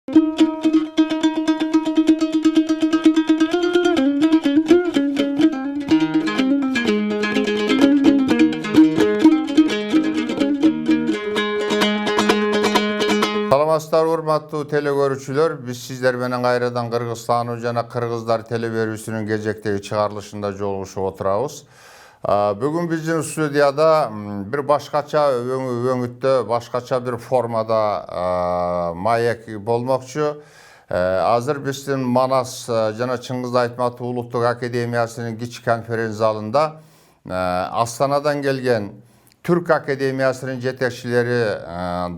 Саламатсыздар, урматтуу телекөрүүчүлөр. Биз сиздер менен кайрадан Кыргызстандын жана кыргыздар телеберүүсүнүн кезектеги чыгарылышында жолугушуп отурабыз. Бүгүн биздин студияда бир башкача өңүттө, башкача бир формада маек болмокчу. Азыр биздин Манас жана Чыңгыз Айтматов Улуттук Академиясынын кичи конференц залында Астанадан келген Түрк Академиясынын жетекчилери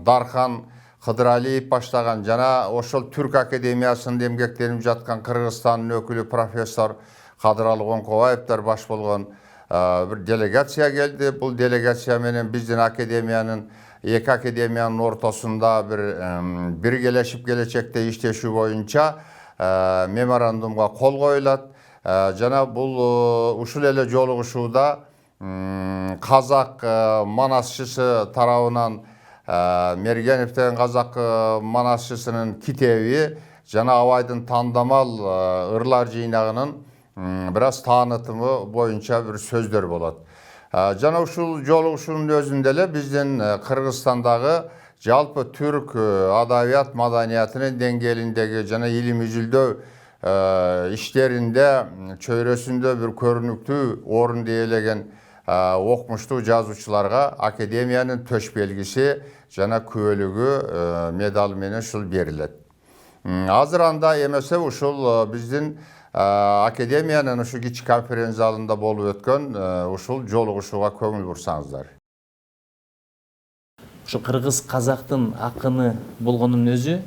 Дархан Кыдыралиев баштаган жана ошол Түрк Академиясында эмгектенип жаткан Кыргызстандын өкүлү профессор Кадыралы Коңкобаевдер баш болгон bir делегация келди. Бул делегация менен биздин академиянын, эки академиянын ортосунда биргелешип келечекте иштешүү боюнча меморандумга кол коюлат. Жана бул ушул эле жолугушууда казак манасчысы тарабынан Мергенов деген казак манасчысынын китеби жана абайдын тандамал ырлар жыйнагынын бир аз таанытымы боюнча бир сөздөр болот. Жана ушул жолугушуунун өзүндө эле биздин Кыргызстандагы жалпы түрк адабият маданиятынын деңгээлиндеги жана илим изилдөө иштеринде чөйрөсүндө бир көрүнүктүү орун ээлеген окумуштуу жазуучуларга академиянын төш белгиси жана күбөлүгү медал менен ушул берилет. Азыр анда эмесе ушул биздин академиянын ушу кичи конференц залында болуп өткөн ушул жолугушууга көңүл бурсаңыздар. Ушу кыргыз казактын акыны болгонун өзү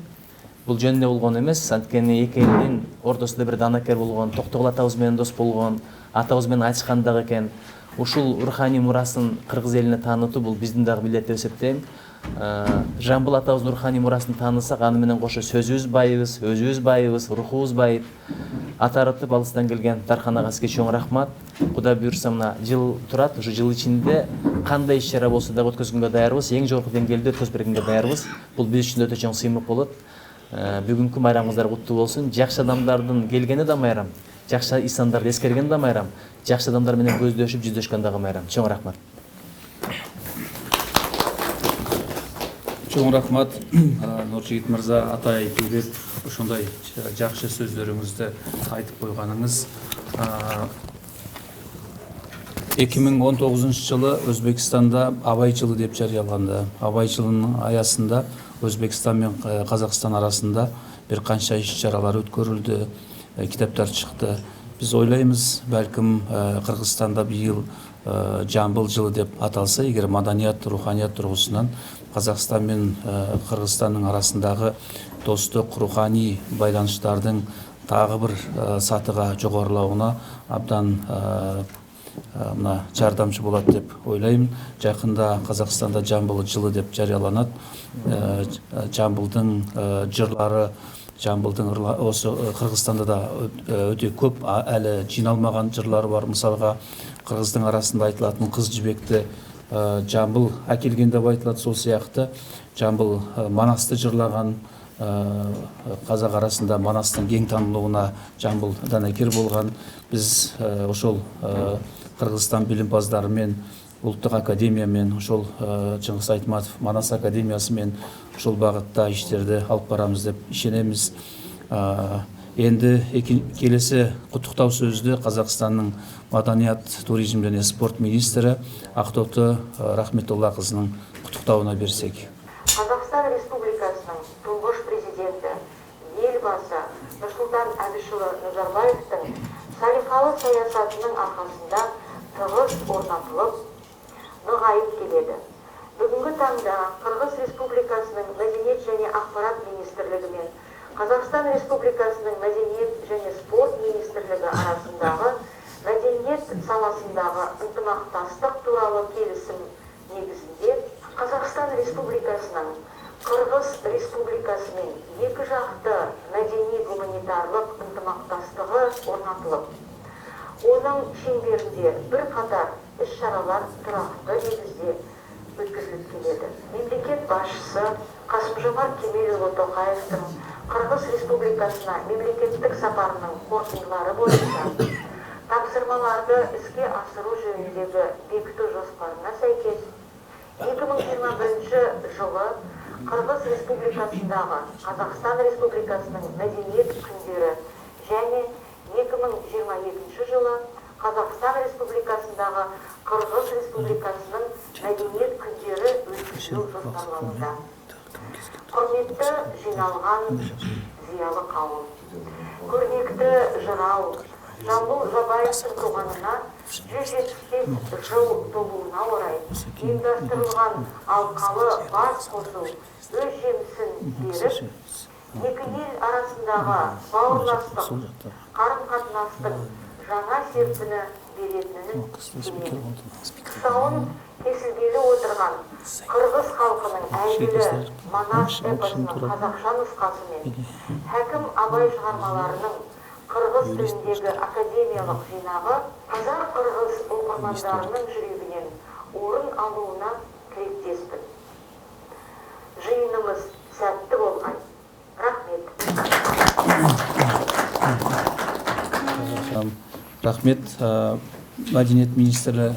бул жөнүндө болгон эмес. Анткени эки элдин ортосунда бир данакер болгон, Токтогул атабыз менен дос болгон, атабыз менен айтышкан дагы экен. Ушул руханий мурасын кыргыз элине таанытуу бул биздин дагы милдет деп эсептейм. Жамбыл атабыздын руханий мурасын таанысак, аны менен кошо сөзүбүз байыбыз, өзүбүз байыбыз, рухубуз байып. Атарытып алыстан келген Дархан ага сизге чоң рахмат. Кудай буюрса мына жыл турат, ушу жыл ичинде кандай иш-чара болсо да өткөзгөнгө даярбыз, эң жогорку деңгээлде өткөзүп бергенге даярбыз. Бул биз үчүн өтө чоң сыймык болот. Бүгүнкү майрамыңыздар куттуу болсун. Жакшы адамдардын келгени да майрам, жакшы исандарды эскерген да майрам, жакшы адамдар менен көздөшүп жүздөшкөн дагы майрам. Чоң рахмат. Чоң рахмат, Нуржигит мырза, атай бийлеп ошондой жакшы сөздөрүңүздү айтып койгонуңуз. 2019 жылы Өзбекстанда Абай жылы деп жарыяланды. Абай жылынын аясында Өзбекстан менен Казакстан арасында бир канча иш-чаралар өткөрүлдү, китаптар чыкты. Биз ойлойбуз, балким Кыргызстанда быйыл Жамбыл жылы деп аталса, эгер маданият, руханият тургусунан Казакстан менен Кыргызстандын арасындагы достук, руханий байланыштардын дагы бир сатыга жогорулауына абдан мына жардамчы болот деп ойлойм. Жакында Казакстанда Жамбыл жылы деп жарыяланат. Жамбылдын жырлары, Жамбылдын осы Кыргызстанда да өтө көп әлі жиналмаган жырлары бар. Мисалга кыргыздын арасында айтылатын кыз жибекти Жамбыл әкелген деп айтылат. Сол сыяктуу Жамбыл Манасты жырлаган, казак арасында Манастын кең таанылууна Жамбыл данакер болгон. Биз ошол Кыргызстан билимпаздары менен Улуттук академия менен ошол Чыңгыз Айтматов Манас академиясы менен ошол багытта иштерди алып барабыз деп ишенебиз. Энди келесі куттуктоо сөздү Казакстандын маданият, туризм және спорт министри Ақтоты Рахметулла кызынын куттуктоосуна берсек. Қазақстан Республикасының тұңғыш президенті елбасы Нұрсұлтан Әбішұлы Назарбаевтың салиқалы саясатының арқасында тығыз орнатылып, нығайып келеді. Бүгінгі таңда Қырғыз Республикасының Мәдениет және Ақпарат министрлігі мен Қазақстан Республикасының Мәдениет және спорт министрлігі арасындағы мәдениет саласындағы ынтымақтастық туралы келісім негізінде Қазақстан Республикасының Қырғыз Республикасымен екі жақты мәдени-гуманитарлық ынтымақтастығы орнатылып, оның шеңберінде бір қатар іс-шаралар тұрақты негізде өткізіліп келеді. Мемлекет басшысы Қасым-Жомарт Кемелұлы Тоқаевтың Республикасына мемлекеттік сапарының қорытындылары бойынша тапсырмаларды іске асыру жөніндегі бекіту жоспарына сәйкес 2021 жылы Қырғыз Республикасындағы Қазақстан Республикасының мәдениет күндері және 2022 жылы Қазақстан Республикасындағы Қырғыз Республикасының мәдениет күндері өткізу жоспарлануда. Құрметті жиналған зиялы қауым, көрнекті жырау Жамбыл Жабаевтың туғанына 175 жыл толуына орай ұйымдастырылған алқалы бас қосу өз жемісін беріп, екі ел арасындағы бауырластық, қарым-қатынастың жаңа серпіні беретінін сенемін. Тұсауын кесілгелі отырған Қырғыз халқының әйгілі Манас эпосының қазақша нұсқасы мен Хәкім Абай шығармаларының қырғыз тіліндегі академиялық жинағы қазақ-қырғыз оқырмандарының жүрегінен орын алуына тілектеспін. Жиынымыз сәтті болғай. Рахмет. Рахмет. Мәдениет министрі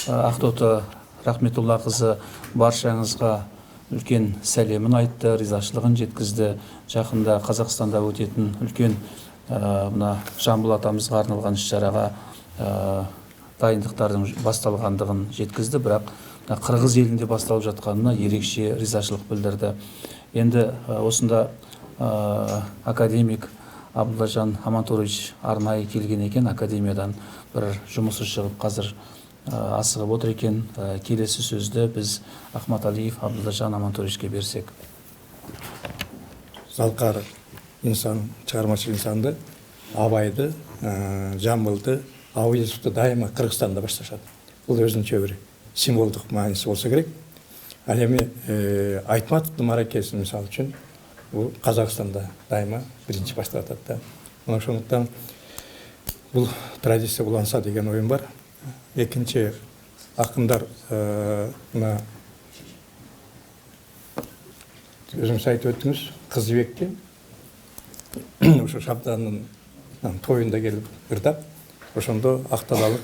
Ақтоты Рахметуллақызы баршаңызға үлкен сәлемін айтты, ризашылығын жеткізді. Жақында Қазақстанда өтетін үлкен мына Жамбыл атамызға арналған іс-шараға дайындықтардың басталғандығын жеткізді, бірақ Қырғыз елінде басталып жатқанына ерекше ризашылық білдірді. Енді осында академик Абдуллажан Амантурович арнайы келген екен, академиядан бір жұмысы шығып қазір асығып отыр екен. Келесі сөзді біз Ахмат Алиев Абдуллажан Амантуровичке берсек. Залқар инсан, шығармашыл инсанды, Абайды, Жамбылды, Ауезовты дайыма Қырғызстанда башташады. Бұл өзінше бір символдық маңызы болса керек. Әлеме Айтматовтың маракесін мысал үшін бұл Қазақстанда дайыма бірінші башталады. Сондықтан бұл традиция уланса деген ойым бар. Екінші ақындар өзіңіз айтып өттіңіз, Қыз Жібекте ошо Шабданның тойында келіп ырдап, ошондо Ақталалық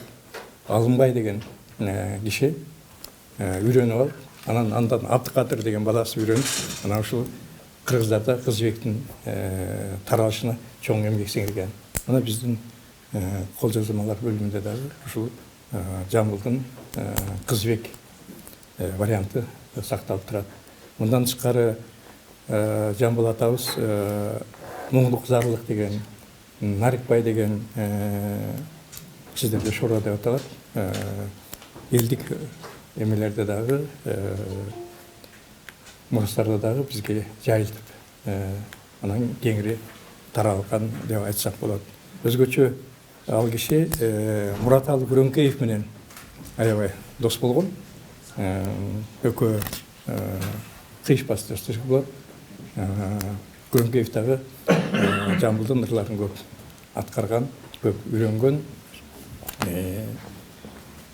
Алынбай деген киши үйрөнүп алып, анан андан Абдықадыр деген баласы үйрөнүп, анан ушул Кыргыздарда Кыз Жібектин таралышына чоң эмгек сиңирген. Мына биздин колжазмалар бөлүмүндө дагы ушул Жамбылдын Кыз Жібек варианты сакталып турат. Мындан тышкары Жамбыл атабыз Мұңлық зарлық деген, Нарикбай деген сіздерде шора деп аталат. Елдік емелерде дағы, мұрыстарда дағы бізге жайылтып, анан кеңірі таралған деп айтсақ болады. Өзгөчө ал киши Мұраталы Күрөңкеев менен аябай дос болгон. Экөө кыйышпас достук болот. Күрөңкеев дагы Жамбылдын ырларын көп аткарган, көп үйрөнгөн.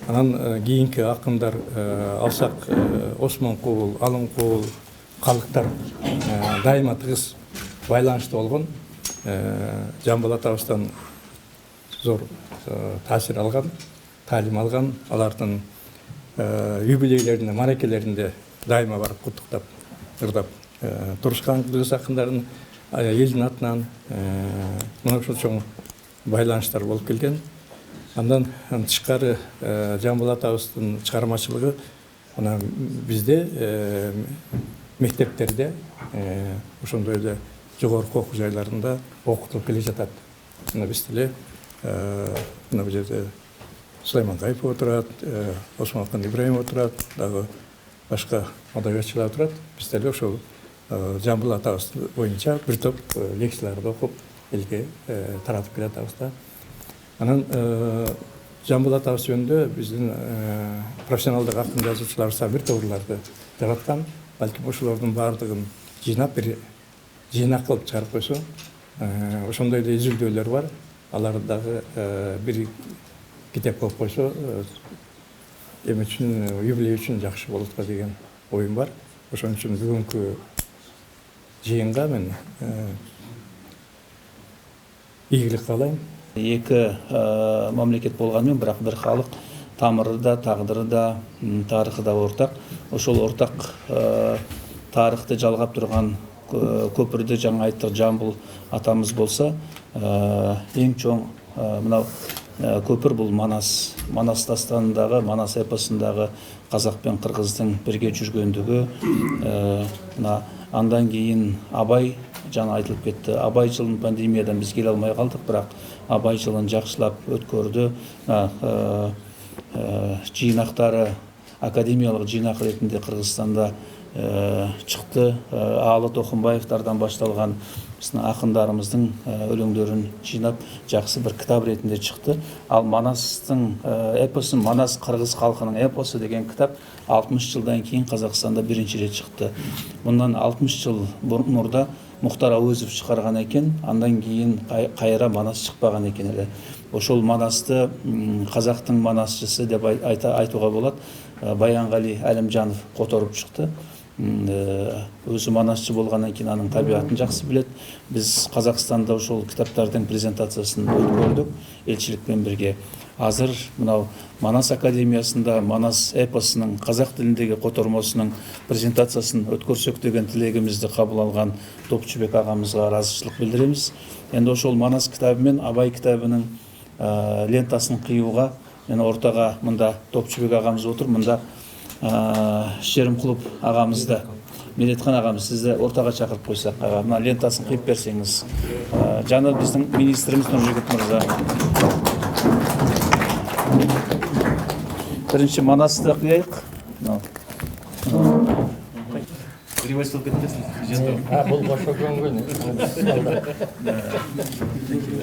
Анан кийинки акындар алсак Осмонкул, Алынкул, калыктар дайыма тыгыз байланышты болгон. Жамбыл атабыздан зор таасир алган, таалим алган, алардын юбилейлерине, маракелеринде дайыма барып куттуктап, ырдап турушкан кыргыз акындарын елдің атынан мына ушул чоң байланыштар болуп келген. Андан тышкары Жамбыл атабыздын чыгармачылыгы ана бизде мектептерде ошондой эле жогорку окуу жайларында окутулуп келе жатат. Мына биз деле мына бул жерде Сулаймангаев отурат, Осмонкул Ибраимов отурат, дагы башка адабиятчылар отурат. Биз деле ошол Жамбыл атабыз боюнча бир топ лекцияларды окуп элге таратып келатабыз да. Анан Жамбыл атабыз жөнүндө биздин профессионалдык акын жазуучуларыбыз бир торларды жараткан. Балким ошолордун баардыгын жыйнап бир жыйнак кылып чыгарып койсо, ошондой эле изилдөөлөр бар. Аларды дагы бир китеп кылып койсо, эме үчүн, юбилей үчүн жакшы болот деген оюм бар. Ошон үчүн бүгүнкү жыйынга мен ийгилик каалайм. Екі мемлекет болғанымен, бірақ бір халық тамыры да, тағдыры да, тарихы да ортақ. Ошол ортақ тарихты жалғап тұрған көпірді жаңа айттық Жамбыл атамыз болса, ең чоң мынау көпір бұл Манас дастанындағы, Манас эпосындағы қазақ пен қырғыздың бірге жүргендігі. Андан кейін Абай, жаңа айтылып кетті, Абай жылын пандемиядан біз келе алмай қалдық, бірақ Абай жылын жақсылап өткөрді. Жинақтары академиялық жинақ ретінде Қырғызстанда шықты. Алы Тоқымбаевтардан башталған біздің ақындарымыздың өлеңдерін жинап жақсы бір кітап ретінде шықты. Ал Манастың эпосы, Манас қырғыз халқының эпосы деген кітап 60 жылдан кейін Қазақстанда бірінші рет шықты. Бұндан 60 жыл мұрда Мұхтар Әуезов шығарған екен, андан кейін қайра Манас шықпаған екен әлі. Ошол Манасты қазақтың Манасшысы деп айтуға болады. Баянғали Әлімжанов қотарып шықты. Өзі Манасшы болғаннан кейін аның табиғатын жақсы білет. Біз Қазақстанда ошол кітаптардың презентациясын өткөрдік елшілікпен бірге. Азыр мынау Манас академиясында Манас эпосының қазақ тіліндегі қотармасының презентациясын өткөрсөк деген тілегімізді қабыл алған Топчыбек ағамызға разышылық білдіреміз. Енді ошол Манас кітабы мен Абай кітабының лентасын қиюға, ортаға мында Топчыбек ағамыз отыр, мында Шерімқұлов ағамызды, Медетхан ағамыз, сізді ортаға шақырып қойсақ, мына лентасын қиып берсеңіз. Жаңа біздің министріміз Нұржігіт мырза. Бірінші Манасты қияйық. Привозил кетпесін. Бұл баша көңгін.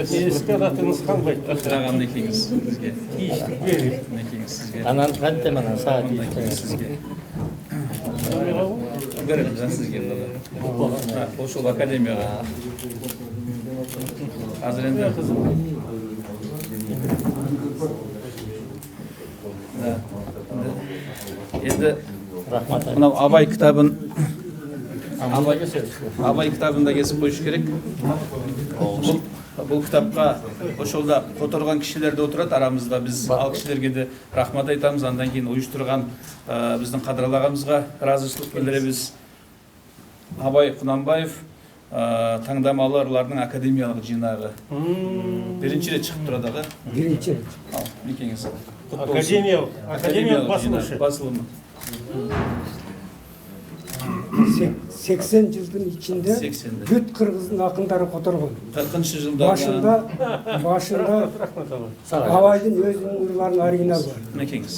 Ескі аратыңыз қанбай. Ағам некеңіз сізге. Некеңіз сізге. Анан қанты мана сағат сізге. Берем жан сізге. Ошол академияға. Азыр енді енді мынау Абай кітабын Абай кітабында кесіп қойыш керек. Бұл кітапқа ошолда қотарған кишилер де отырады арамызда. Біз ал кишилерге де рахмат айтамыз. Андан кейін уюштурган біздің қадырлағанымызға разышылық білдіреміз. Абай Құнанбаев таңдамаларлардың академиялық жинағы. Бірінші рет шығып тұрады аға. Бірінші. Ал, некеңіз. Академиялық басылымы. 80 жылдың içinde бүт қырғыздың ақындары қотарған. 40 жылда Башында Абайдың өзінің ырларының оригинал бар. Некеңіз.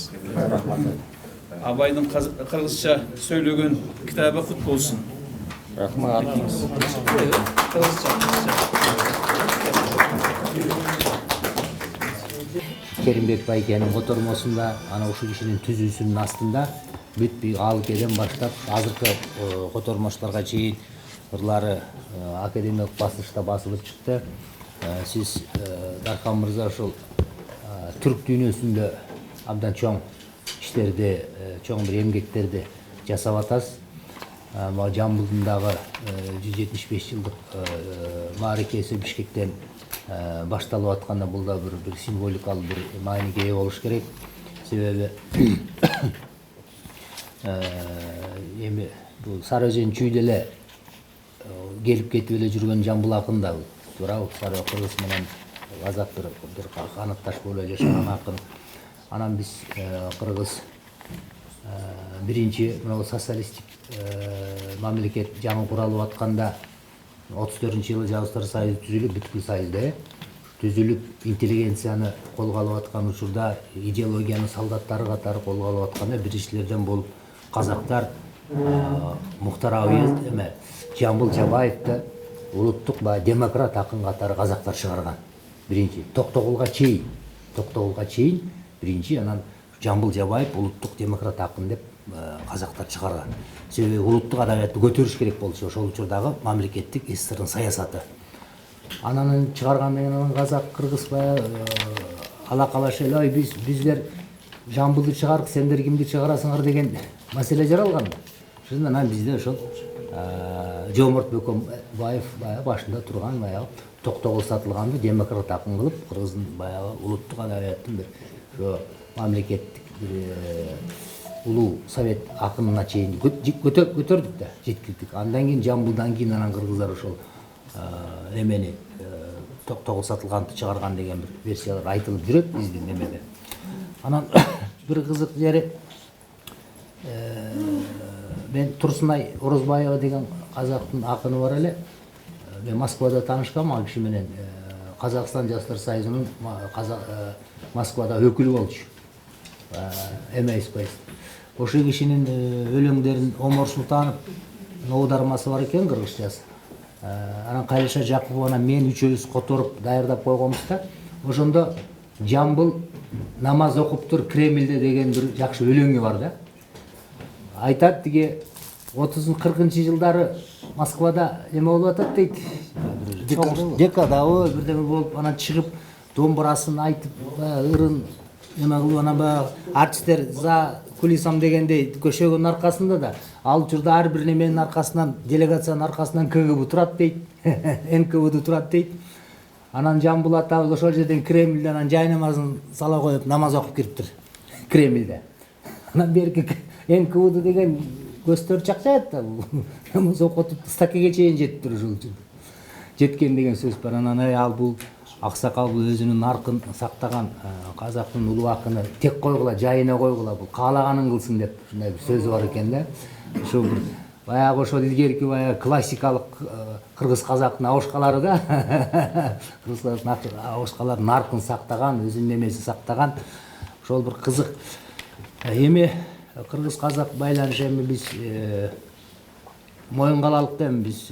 Абайдың қырғызша сөйлеген кітабы құт болсын. Рахмат. Керимбек Байкенің қотармасында ана ушул кишинин түзүүсүнүн астында бүт алыкеден баштап азыркы котормачларга чейин ырлары академиялык басылышта басылып чыкты. Сиз Дархан мырза ушул түрк дүйнөсүндө абдан чоң иштерди, чоң бир эмгектерди жасап атасыз. Жамбылдын дагы 175 жылдык мааракеси Бишкектен башталып атканда бул да бир символикалык бир мааниге ээ болуш керек. Себеби эми бул Сары Өзен чүйдө эле келип кетип эле жүргөн Жамбыл акын да бул. Туурабы? Сары кыргыз менен казак бир канатташ болуп эле жашаган акын. Анан биз кыргыз биринчи мына социалисттик мамлекет жаңы куралып атканда 34-жылы Жабыстар союзу түзүлүп, бүткүл союзда түзүлүп, интеллигенцияны колго алып аткан учурда идеологияны солдаттары катары колго алып атканда биринчилерден болуп казактар Мухтар Әуезов эме Жамбыл Жабаевди улуттук демократ акын катары казактар чыгарган. Биринчи Токтогулга чейин биринчи, анан Жамбыл Жабаев улуттук демократ акын деп казактар чыгарган. Себеби улуттук адабиятты көтөрүш керек болчу ошол учурдагы мамлекеттик СССРдин саясаты. Анан чыгаргандан кийин казак кыргыз алакалаш эле биздер Жамбылды чыгарык, сендер кимди чыгарасыңар деген маселе жаралган. Шынында анан бизде ошол Жоморт Бөкөнбаев баягы башында турган баягы токтогул сатылганды демократ акын кылып, кыргыздын баягы улуттук адабияттын бир ошо мамлекеттик улуу совет акынына чейин көтөрдүк да, жеткирдик. Андан кийин Жамбылдан кийин анан кыргыздар ошол эмени токтогул сатылганды чыгарган деген бир версиялар айтылып жүрөт биздин эмеде. Анан бир кызык жери мен Турсунай Орозбаева деген казактын акыны бар эле. Мен Москвада таанышкам ал киши менен. Казакстан Жаштар союзунун Москвада өкүлү болчу. Эмейспейс. Ошол кишинин өлөңдөрүн Омар Султанов аудармасы бар экен кыргызчасы. Анан Калиша Жакуповна мен үчөөбүз которуп даярдап койгонбуз да. Ошондо Жамбыл намаз окуптур Кремльде деген бир жакшы өлөңү бар да. Айтат тиги 30-40 жылдары Москвада эме болуп атат дейт. Декада бирдеме болуп анан чыгып домбурасын айтып, ырын эме кылып анан баягы артисттер за кулисам дегендей көшөгөнүн аркасында да ал учурда ар бир неменин аркасынан, делегациянын аркасынан КГБ турат дейт, НКВД турат дейт. Анан Жамбыл атабыз ошол жерден Кремльде анан жай намазын сала коюп намаз окуп кириптир Кремльде. Анан берки НКВД деген көздөр чакчаат да, намаз окутуп стакеге чейин жетиптир ушул учурда. Жеткен деген сөз бар. Анан ал бул аксакал бул өзүнүн наркын сактаган казактын улуу акыны тек койгула, жайына койгула, бул каалаганын кылсын деп ушундай бир сөзү бар экен да. Ошол бир баягы ошол илгерки баягы классикалык кыргыз казактын абышкалары да. Кыргыз абышкалар наркын сактаган, өзүнүн эмесин сактаган. Ошол бир кызык. Эми кыргыз казак байланышы эми биз Моюнкалалыкта эми биз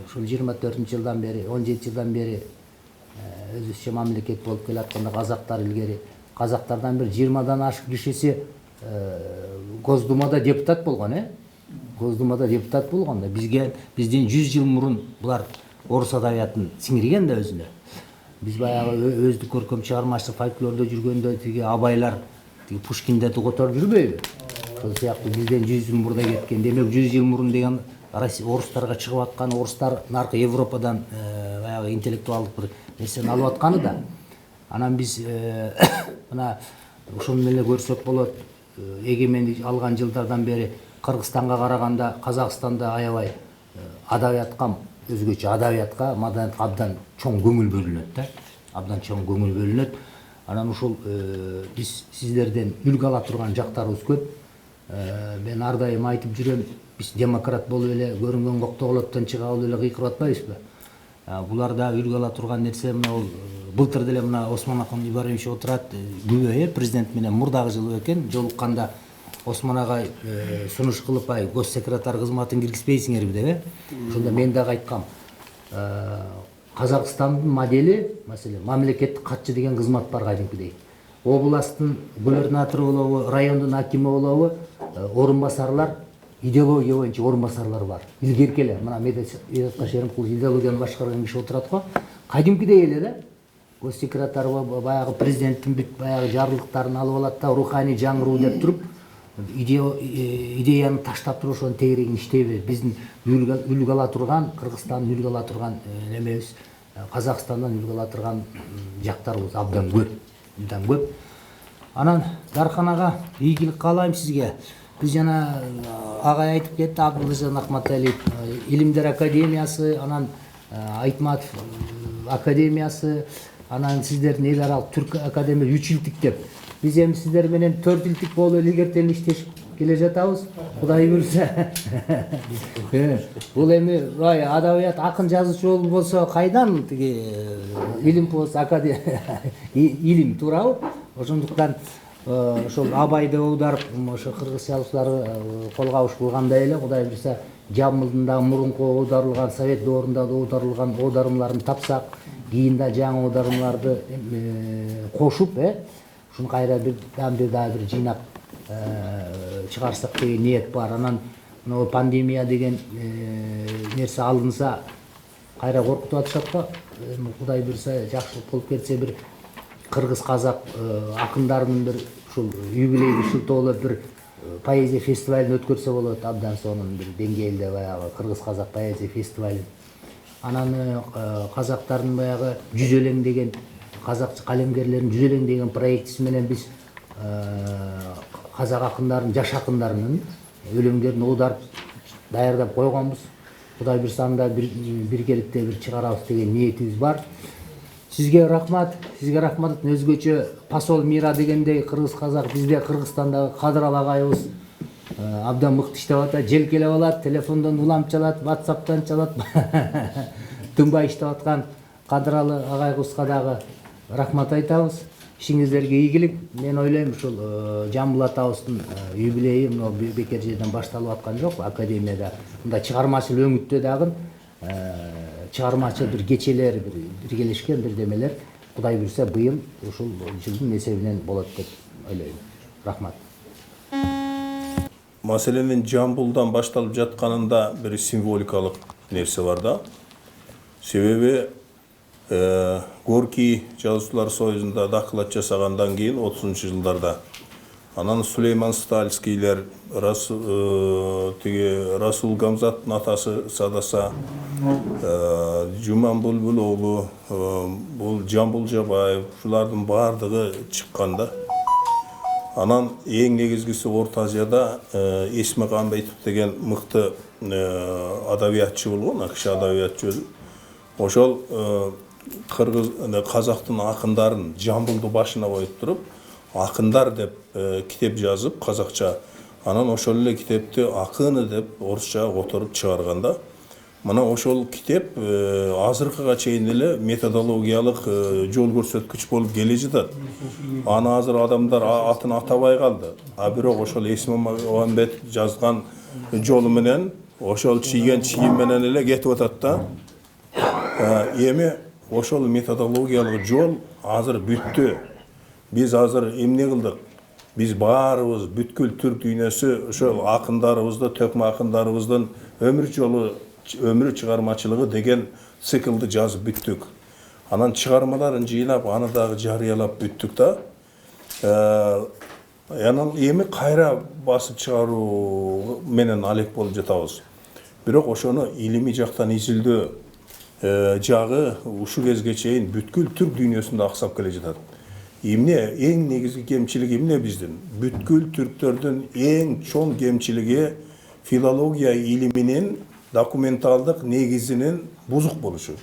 ушул 24-жылдан бери, 17 жылдан бери өзүбүзчө мамлекет болуп келатканда казактар илгери казактардан бир 20-дан ашык кишиси Госдумада депутат болгон, Госдумада депутат болгон да. Бизден 100 жыл мурун булар орус адабиятын сиңирген да өзүнө. Биз баягы өздүк көркөм чыгармачылык фольклордо жүргөндө тиги абайлар тиги Пушкиндерди которуп жүрбөйбү? Ошол сыяктуу бизден 100 жыл мурда кеткен. Демек 100 жыл мурун деген орустарга чыгып аткан, орустар наркы Европадан баягы интеллектуалдык бир нерсени алып атканы да. Анан биз мына ошону эле көрсөк болот. Эгемендик алган жылдардан бери Кыргызстанга караганда Казакстанда аябай адабиятка, өзгөчө адабиятка, маданиятка абдан чоң көңүл бөлүнөт да. Абдан чоң көңүл бөлүнөт. Анан ушул биз сиздерден үлгү ала турган жактарыбыз көп. Мен ар дайым айтып жүрөм, биз демократ болуп эле көрүнгөн коктоголоттон чыга алып эле кыйкырып атпайбызбы? Булар да үлгү ала турган нерсе. Мына былтыр деле мына Осмонакан Ибарович отурат, күбө президент менен мурдагы жылы экен, жолукканда Осмон агай сунуш кылып госсекретарь кызматын киргизбейсиңерби деп. Ошондо мен дагы айткам. Казакстандын модели, маселен, мамлекеттик катчы деген кызмат бар кадимкидей. Областтын губернатору болобу, райондун акими болобу, орун басарлар, идеология боюнча орун басарлар бар. Илгерки эле, мына Медет Кашеримкул идеологияны башкарган киши отурат го. Кадимкидей эле да. Госсекретарь баягы президенттин бүт баягы жарлыктарын алып алат да, руханий жаңыруу деп туруп, идеяны таштап туруп ошонун тегерегин иштей берет. Биздин үлгү ала турган, Кыргызстандын үлгү ала турган немебиз, Казакстандан үлгү ала турган жактарыбыз абдан көп. Анан дарканага ийгилик каалайм сизге. Биз жана агай айтып кетти, Абдулжан Ахматалиев, Илимдер академиясы, анан Айтматов академиясы, анан сиздердин эл аралык түрк академия 3 илдик деп. Биз эми сиздер менен 4 илдик болуп илгертен иштешип келе жатабыз. Кудай буйрса. Бул эми адабият акын жазуучу болсо кайдан тиги илим болсо академия илим туурабы? Ошондуктан ошол Абайды аударып, ошо кыргыз жазуучулары колго алыш кылгандай эле Кудай буйрса Жамбылдын дагы мурунку аударылган, совет доорунда аударылган аудармаларын тапсак, кийин да жаңы аудармаларды кошуп, ушуну кайра бир жыйнап чыгарсак деген ниет бар. Анан мына пандемия деген нерсе алынса кайра коркутуп атышат го. Кудай буйрса жакшылык болуп кетсе бир кыргыз казак акындарынын бир ушул юбилейди шылтоолоп бир поэзия фестивалин өткөрсө болот, абдан сонун бир деңгээлде баягы кыргыз-казак поэзия фестивалин. Анан казактардын баягы жүз өлең деген казак калемгерлеринин жүз өлең деген проектиси менен биз казак акындарын, жаш акындарынын өлеңдерин оодарып даярдап койгонбуз. Кудай буйрса анда биргеликте бир чыгарабыз деген ниетибиз бар. Сизге рахмат, өзгөчө посол мира дегендей кыргыз-казак бизде Кыргызстандагы Кадыралы агайыбыз абдан мыкты иштеп атат, желкелеп алат, телефондон улам чалат, WhatsApp'тан чалат. Тынбай иштеп аткан Кадыралы агайыбызга дагы рахмат айтабыз. Ишиңиздерге ийгилик. Мен ойлойм ушул Жамбыл атабыздын юбилейи мына бекер жерден башталып аткан жок. Академияда мындай чыгармачыл өңүттө дагы чыгармачыл бир кечелер, биргелешкен бирдемелер Кудай буйрса быйыл ушул жылдын эсебинен болот деп ойлойм. Рахмат. Маселенин Жамбылдан башталып жатканында бир символикалык нерсе бар да. Себеби Горький жазуучулар союзунда доклад жасагандан кийин 30-жылдарда анан Сулейман Стальскийлер, Расул Гамзаттын атасы Садаса, Жуман Булбул оğlu, бул Жамбыл Жабаев, ушулардын бардыгы чыкканда. Анан эң негизгиси Орто Азияда Эсмак Амбетов деген мыкты адабиятчы болгон, акш адабиятчы өзү. Ошол казактын акындарын Жамбылды башына коюп туруп, акындар деп китеп жазып казакча. Анан ошол эле китепти акыны деп орусча которуп чыгарганда, мына ошол китеп азыркыга чейин эле методологиялык жол көрсөткүч болуп келе жатат. Аны азыр адамдар атын атабай калды. А бирок ошол Эсмамбет жазган жолу менен, ошол чийген чийим менен эле кетип атат да. Эми ошол методологиялык жол азыр бүттү. Биз азыр эмне кылдык? Биз баарыбыз бүткүл түрк дүйнөсү ошол акындарыбызды, төкмө акындарыбыздын өмүр жолу, өмүр чыгармачылыгы деген циклды жазып бүттүк. Анан чыгармаларын жыйлап, аны дагы жарыялап бүттүк да. Анан эми кайра басып чыгаруу менен алек болуп жатабыз. Бирок ошону илимий жактан изилдөө жагы ушу кезге чейин бүткүл түрк дүйнөсүндө аксап келе жатат. Эмне эң негизги кемчилиги эмне биздин? Бүткүл түрктөрдүн эң чоң кемчилиги филология илиминин документалдык негизинин бузук болушу.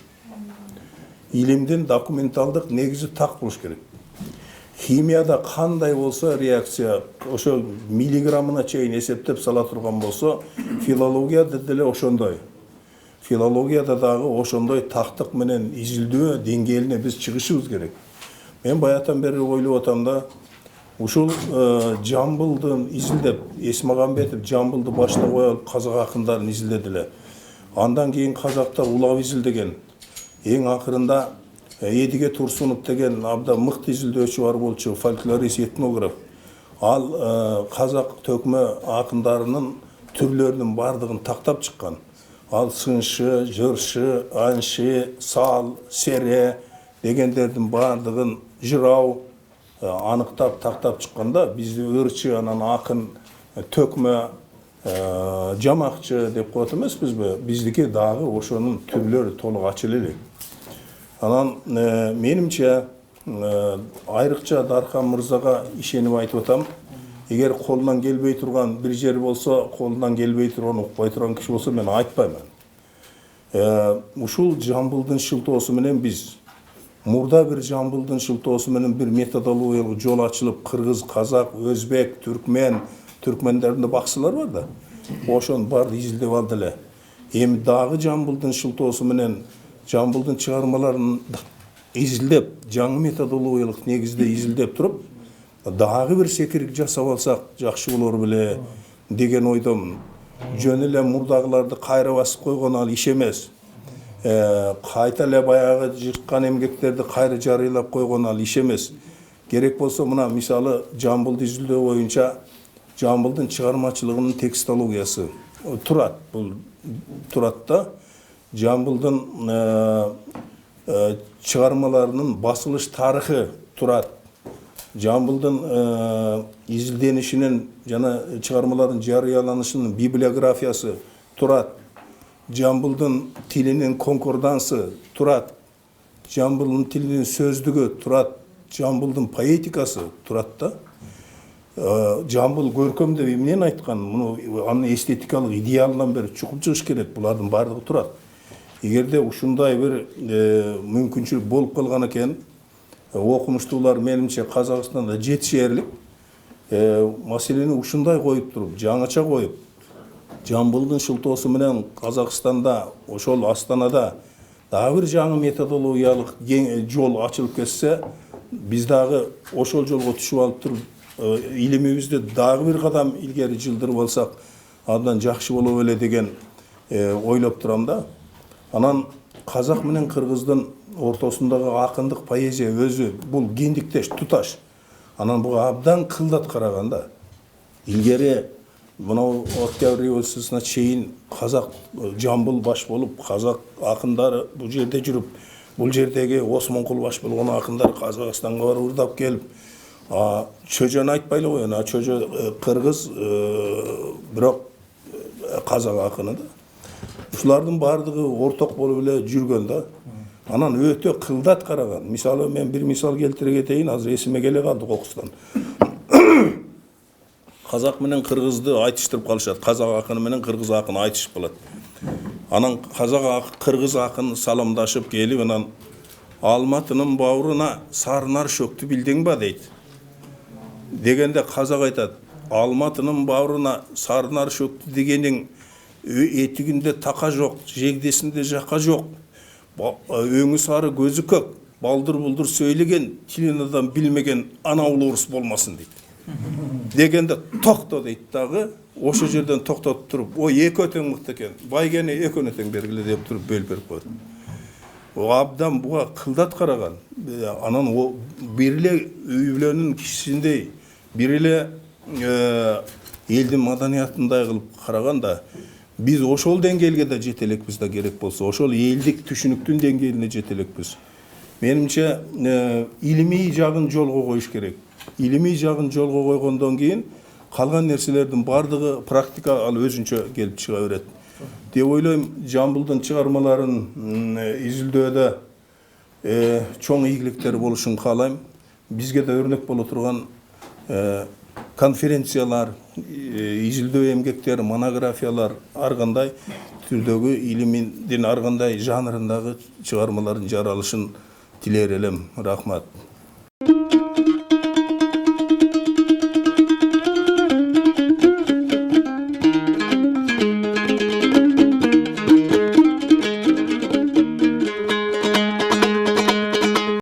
Илимдин документалдык негизи так болуш керек. Химияда кандай болсо реакция ошо миллиграммына чейин эсептеп сала турган болсо, филологияда деле ошондой. Филологияда дагы ошондой тактык менен изилдөө деңгээлине биз чыгышыбыз керек. Мен баятан бери ойлоп атам да, ушул Жамбылдын изилдеп, Эсмагамбетов Жамбылды башына коюп казак акындарын изилдедиле. Андан кийин казактар улап изилдеген. Эң акырында Эдиге Турсунов деген абдан мыкты изилдөөчү бар болчу, фольклорист, этнограф. Ал казак төкмө акындарынын түрлөрүнүн бардыгын тактап чыккан. Ал сыншы, жыршы, аншы, сал, сере дегендердин бардыгын жырау аныктап тактап чыкканда, бизди ырчы, анан акын, төкмө, жамакчы деп коет эмеспизби? Биздики дагы ошонун түрлөрү толук ачыла элек. Анан менимче айрыкча Дархан мырзага ишенип айтып атам. Эгер колунан келбей турган бир жери болсо, колунан келбей турган, укпай турган киши болсо мен айтпаймын. Ушул Жамбылдын шылтоосу менен биз мурда бир Жамбылдын шылтоосу менен бир методологиялык жол ачылып, кыргыз, казак, өзбек, түркмен, түркмендердин баксылар бар да. Ошонун баары изилдеп алды эле. Эми дагы Жамбылдын шылтоосу менен Жамбылдын чыгармаларын изилдеп, жаңы методологиялык негизде изилдеп туруп, дагы бир секирик жасап алсак жакшы болор беле деген ойдомун. Жөн эле мурдагыларды кайра басып койгон ал иш эмес. Кайта эле баягы жырткан эмгектерди кайра жарыйлап койгон ал иш эмес. Керек болсо мына мисалы Жамбылды изилдөө боюнча Жамбылдын чыгармачылыгынын текстологиясы турат. Бул турат да. Жамбылдын чыгармаларынын басылыш тарыхы турат. Жамбылдын изилденишинин жана чыгармалардын жарыяланышынын библиографиясы турат. Жамбылдын тилинин конкордансы турат. Жамбылдын тилинин сөздүгү турат. Жамбылдын поэтикасы турат да. Жамбыл көркөм деп эмнени айткан? Муну анын эстетикалык идеалынан бери чукуп чыгыш керек. Булардын баардыгы турат. Эгерде ушундай бир мүмкүнчүлүк болуп калган экен, окумуштуулар менимче Казакстанда жетишерлик маселени ушундай коюп туруп, жаңыча коюп, Жамбылдын шылтоосу менен Казакстанда, ошол Астанада дагы бир жаңы методологиялык жол ачылып кетсе, биз дагы ошол жолго түшүп алып туруп, илимибизди дагы бир кадам илгери жылдырып алсак, абдан жакшы боло эле деген ойлоп турам да. Анан казак менен кыргыздын ортосундагы акындык поэзия өзү бул гендиктеш, туташ. Анан буга абдан кылдат караганда. Илгери мынау Октябрь революциясына чейин казак Жамбыл баш болуп, казак акындары бул жерде жүрүп, бул жердеги Осмонкул баш болгон акындар Казакстанга барып урдап келип, чөжөнү айтпай эле коёюн, чөжө кыргыз, бирок казак акыны да. Ушулардын баардыгы орток болуп эле жүргөн да. Анан өтө кылдат караган. Мисалы мен бир мисал келтире кетейин, азыр эсиме келе калды кокустан. Казак менен кыргызды айтыштырып калышат. Казак акыны менен кыргыз акыны айтышып калат. Анан кыргыз акын саламдашып келип, анан Алматынын бауырына сарынар шөктү билдиң ба дейт. Дегенде казак айтат, Алматынын бауырына сарынар шөктү дегениң этигинде така жок, жегдесинде жака жок. Өңү сары, көзү көк, балдыр-булдыр сөйлеген, тилин адам билмеген ана улуу урус болмасын дейт. Дегенде токто дейт дагы, ошо жерден токтотуп туруп, ой эки өтөң мыкты экен, байгени экөөнө тең бергиле деп туруп бөлүп берип койду. Абдан буга кылдат караган. Анан бир эле үй бүлөнүн кишисиндей, бир эле элдин маданиятындай кылып караганда, биз ошол деңгээлге да жете элекпиз да керек болсо, ошол элдик түшүнүктүн деңгээлине жете элекпиз. Менимче илимий жагын жолго коюш керек. Илимий жагын жолго койгондон кийин калган нерселердин баардыгы практика ал өзүнчө келип чыга берет. Деп ойлойм, Жамбылдын чыгармаларын изилдөөдө чоң ийгиликтер болушун каалайм. Бизге да өрнөк боло турган конференциялар, изилдөө эмгектер, монографиялар, ар кандай түрдөгү илимдин ар кандай жанрындагы чыгармалардын жаралышын тилер элем. Рахмат.